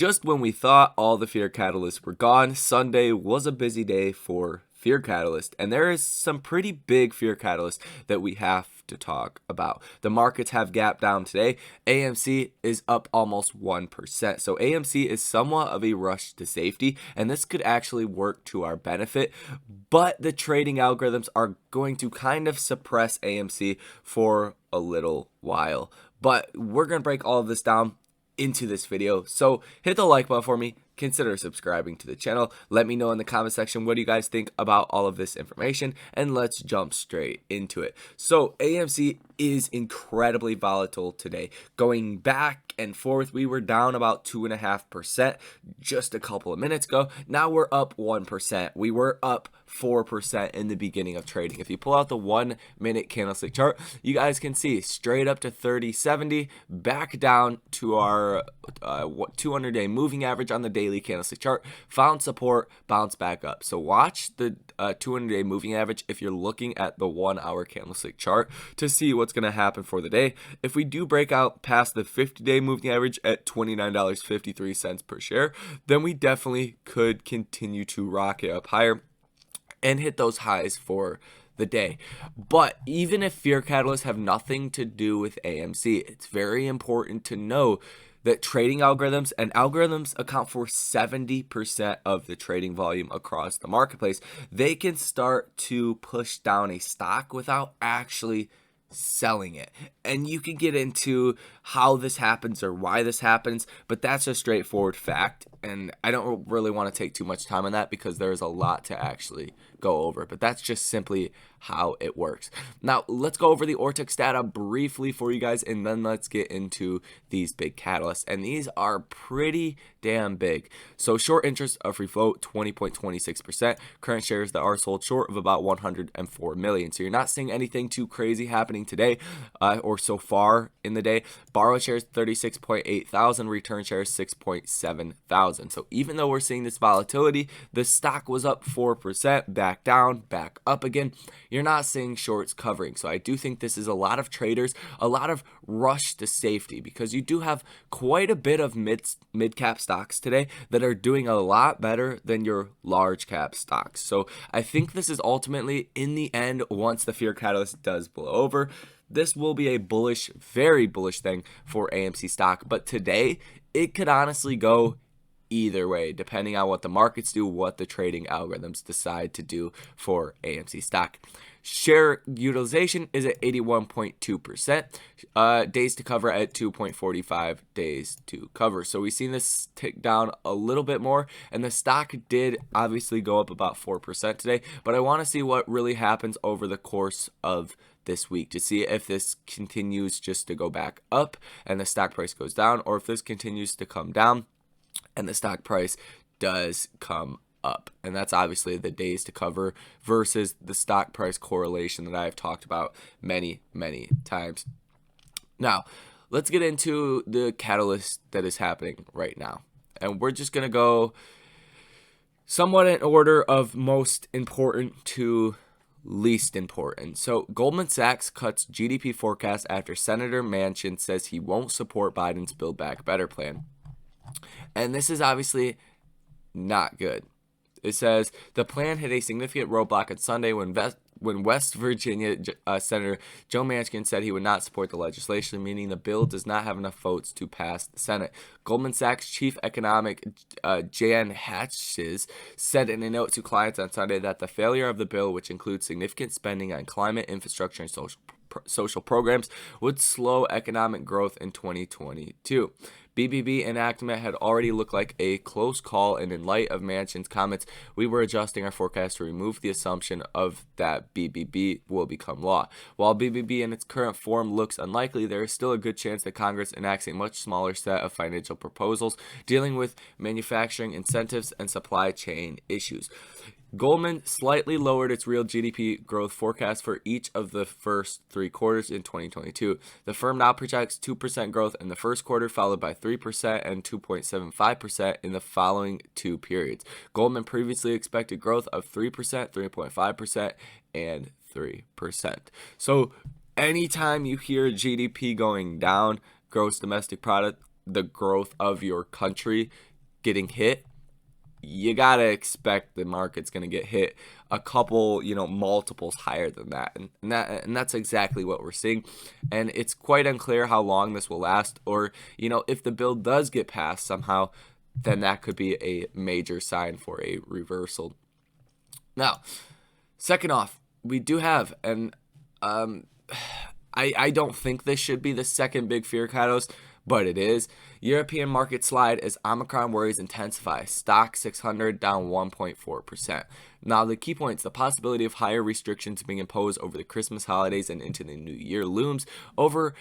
Just when we thought all the fear catalysts were gone, Sunday was a busy day for fear catalyst, and there is some pretty big fear catalysts that we have to talk about. The markets have gapped down today. AMC is up almost 1%. So AMC is somewhat of a rush to safety, and this could actually work to our benefit, but the trading algorithms are going to kind of suppress AMC for a little while. But we're going to break all of this down into this video, so hit the like button for me, consider subscribing to the channel, let me know in the comment section what do you guys think about all of this information, and let's jump straight into it. So AMC is incredibly volatile today. Going back and forth, we were down about 2.5% just a couple of minutes ago. Now we're up 1%. We were up 4% in the beginning of trading. If you pull out the 1 minute candlestick chart, you guys can see straight up to 30.70, back down to our 200-day moving average on the daily candlestick chart, found support, bounce back up. So watch the 200-day moving average if you're looking at the 1 hour candlestick chart to see what's going to happen for the day. If we do break out past the 50-day moving average at $29.53 per share, then we definitely could continue to rocket up higher and hit those highs for the day. But even if fear catalysts have nothing to do with AMC, it's very important to know that trading algorithms account for 70% of the trading volume across the marketplace. They can start to push down a stock without actually selling it. And you can get into how this happens or why this happens, but that's a straightforward fact. And I don't really want to take too much time on that because there's a lot to actually go over, but that's just simply how it works. Now, let's go over the Ortex data briefly for you guys, and then let's get into these big catalysts. And these are pretty damn big. So short interest of free float, 20.26%. Current shares that are sold short of about 104 million. So you're not seeing anything too crazy happening today or so far in the day. Borrowed shares, 36.8 thousand. Return shares, 6.7 thousand. So even though we're seeing this volatility, the stock was up 4%, back down, back up again. You're not seeing shorts covering. So I do think this is a lot of traders, a lot of rush to safety, because you do have quite a bit of mid-cap stocks today that are doing a lot better than your large cap stocks. So I think this is ultimately, in the end, once the fear catalyst does blow over, this will be a bullish, very bullish thing for AMC stock. But today, it could honestly go either way, depending on what the markets do, what the trading algorithms decide to do for AMC stock. Share utilization is at 81.2%. Days to cover at 2.45 days to cover. So we've seen this tick down a little bit more, and the stock did obviously go up about 4% today. But I want to see what really happens over the course of this week to see if this continues just to go back up and the stock price goes down, or if this continues to come down and the stock price does come up. And that's obviously the days to cover versus the stock price correlation that I've talked about many times. Now, let's get into the catalyst that is happening right now. And we're just going to go somewhat in order of most important to least important. So Goldman Sachs cuts GDP forecast after Senator Manchin says he won't support Biden's Build Back Better plan. And this is obviously not good. It says the plan hit a significant roadblock on Sunday when West Virginia Senator Joe Manchin said he would not support the legislation, meaning the bill does not have enough votes to pass the Senate. Goldman Sachs chief economic Jan Hatches said in a note to clients on Sunday that the failure of the bill, which includes significant spending on climate, infrastructure, and social programs, would slow economic growth in 2022. BBB enactment had already looked like a close call, and in light of Manchin's comments, we were adjusting our forecast to remove the assumption of that BBB will become law. While BBB in its current form looks unlikely, there is still a good chance that Congress enacts a much smaller set of financial proposals dealing with manufacturing incentives and supply chain issues. Goldman slightly lowered its real GDP growth forecast for each of the first 3 quarters in 2022. The firm now projects 2% growth in the first quarter, followed by 3% and 2.75% in the following 2 periods. Goldman previously expected growth of 3%, 3.5%, and 3%. So anytime you hear GDP going down, gross domestic product, the growth of your country getting hit, you gotta expect the market's gonna get hit a couple, multiples higher than that, and that's exactly what we're seeing. And it's quite unclear how long this will last, or if the bill does get passed somehow, then that could be a major sign for a reversal. Now, second off, we do have, and I don't think this should be the second big fear catalyst, but it is. European market slide as Omicron worries intensify. Stock 600 down 1.4%. Now, the key points: the possibility of higher restrictions being imposed over the Christmas holidays and into the new year looms over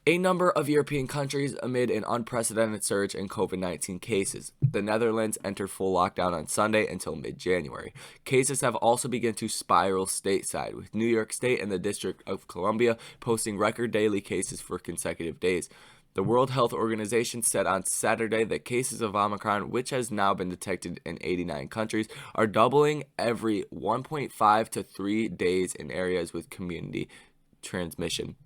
a number of European countries amid an unprecedented surge in COVID-19 cases. The Netherlands entered full lockdown on Sunday until mid-January. Cases have also begun to spiral stateside, with New York State and the District of Columbia posting record daily cases for consecutive days. The World Health Organization said on Saturday that cases of Omicron, which has now been detected in 89 countries, are doubling every 1.5 to 3 days in areas with community transmission.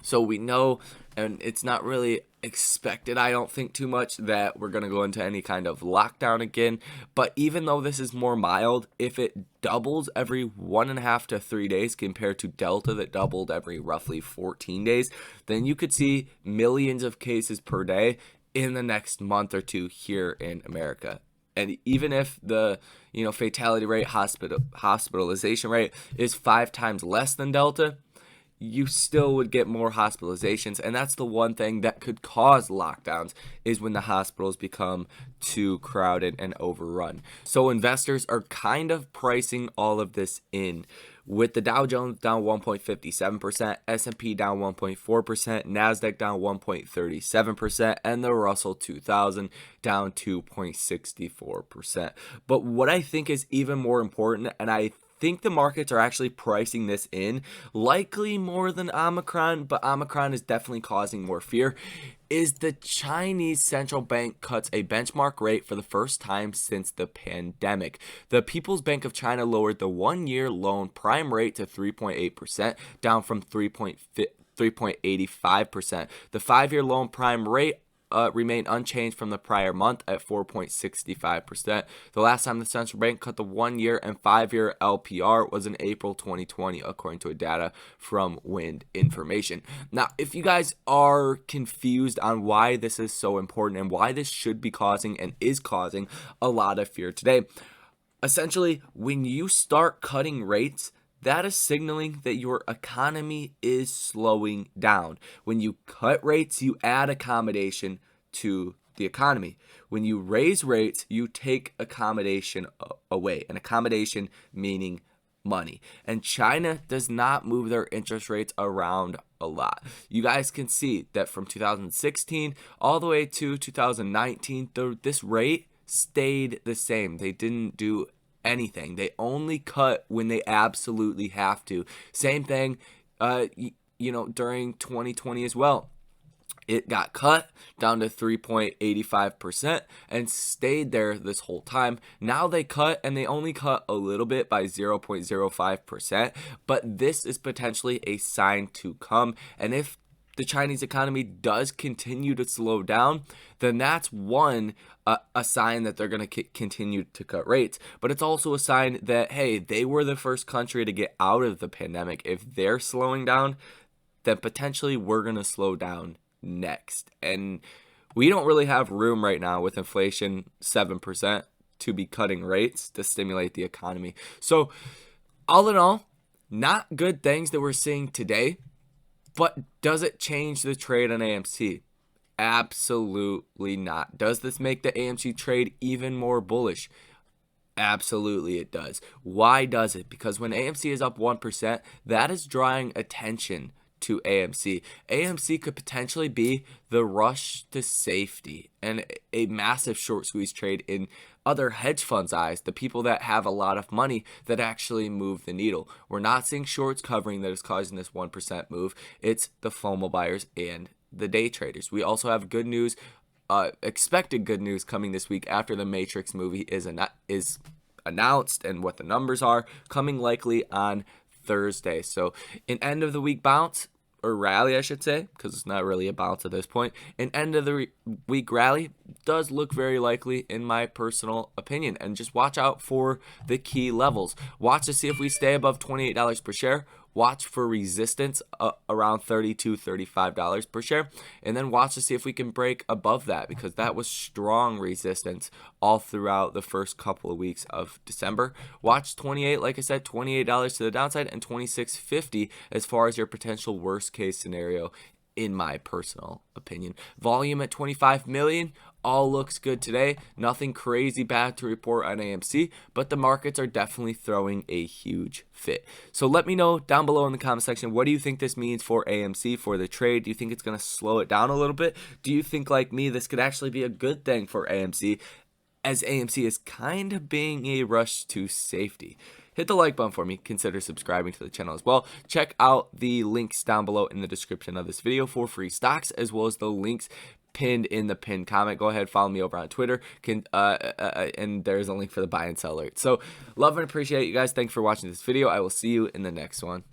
So we know, and it's not really expected, I don't think, too much, that we're going to go into any kind of lockdown again. But even though this is more mild, if it doubles every 1.5 to 3 days compared to Delta that doubled every roughly 14 days, then you could see millions of cases per day in the next month or two here in America. And even if the fatality rate, hospitalization rate is 5 times less than Delta, you still would get more hospitalizations, and that's the one thing that could cause lockdowns, is when the hospitals become too crowded and overrun. So investors are kind of pricing all of this in, with the Dow Jones down 1.57%, S&P down 1.4%, NASDAQ down 1.37%, and the Russell 2000 down 2.64%. But what I think is even more important, and I think the markets are actually pricing this in, likely more than Omicron, but Omicron is definitely causing more fear, is the Chinese central bank cuts a benchmark rate for the first time since the pandemic. The People's Bank of China lowered the 1-year loan prime rate to 3.8%, down from 3.85%. The 5-year loan prime rate remained unchanged from the prior month at 4.65%. The last time the central bank cut the 1-year and 5-year LPR was in April 2020, according to data from Wind Information. Now, if you guys are confused on why this is so important and why this should be causing and is causing a lot of fear today, essentially, when you start cutting rates, that is signaling that your economy is slowing down. When you cut rates, you add accommodation to the economy. When you raise rates, you take accommodation away. And accommodation meaning money. And China does not move their interest rates around a lot. You guys can see that from 2016 all the way to 2019, this rate stayed the same. They didn't do anything. They only cut when they absolutely have to. Same thing, during 2020 as well. It got cut down to 3.85% and stayed there this whole time. Now they cut, and they only cut a little bit by 0.05%, but this is potentially a sign to come. And if the Chinese economy does continue to slow down, then that's a sign that they're going to continue to cut rates. But it's also a sign that, hey, they were the first country to get out of the pandemic. If they're slowing down, then potentially we're going to slow down next. And we don't really have room right now with inflation 7% to be cutting rates to stimulate the economy. So all in all, not good things that we're seeing today. But does it change the trade on AMC? Absolutely not. Does this make the AMC trade even more bullish? Absolutely it does. Why does it? Because when AMC is up 1%, that is drawing attention to AMC. AMC could potentially be the rush to safety and a massive short squeeze trade in other hedge funds' eyes, the people that have a lot of money that actually move the needle. We're not seeing shorts covering that is causing this 1% move. It's the FOMO buyers and the day traders. We also have good news, expected good news coming this week after the Matrix movie is announced and what the numbers are, coming likely on Thursday. So an end of the week bounce, or rally, I should say, because it's not really a bounce at this point. An end of the week rally does look very likely, in my personal opinion. And just watch out for the key levels. Watch to see if we stay above $28 per share. Watch for resistance around $32, $35 per share. And then watch to see if we can break above that, because that was strong resistance all throughout the first couple of weeks of December. Watch 28, like I said, $28 to the downside, and $26.50 as far as your potential worst case scenario, in my personal opinion. Volume at 25 million. All looks good today. Nothing crazy bad to report on AMC, but the markets are definitely throwing a huge fit. So let me know down below in the comment section, what do you think this means for AMC, for the trade? Do you think it's going to slow it down a little bit? Do you think, like me, this could actually be a good thing for AMC, as AMC is kind of being a rush to safety? Hit the like button for me. Consider subscribing to the channel as well. Check out the links down below in the description of this video for free stocks, as well as the links pinned in the pinned comment. Go ahead, follow me over on Twitter, and there's a link for the buy and sell alert. So love and appreciate you guys. Thanks for watching this video. I will see you in the next one.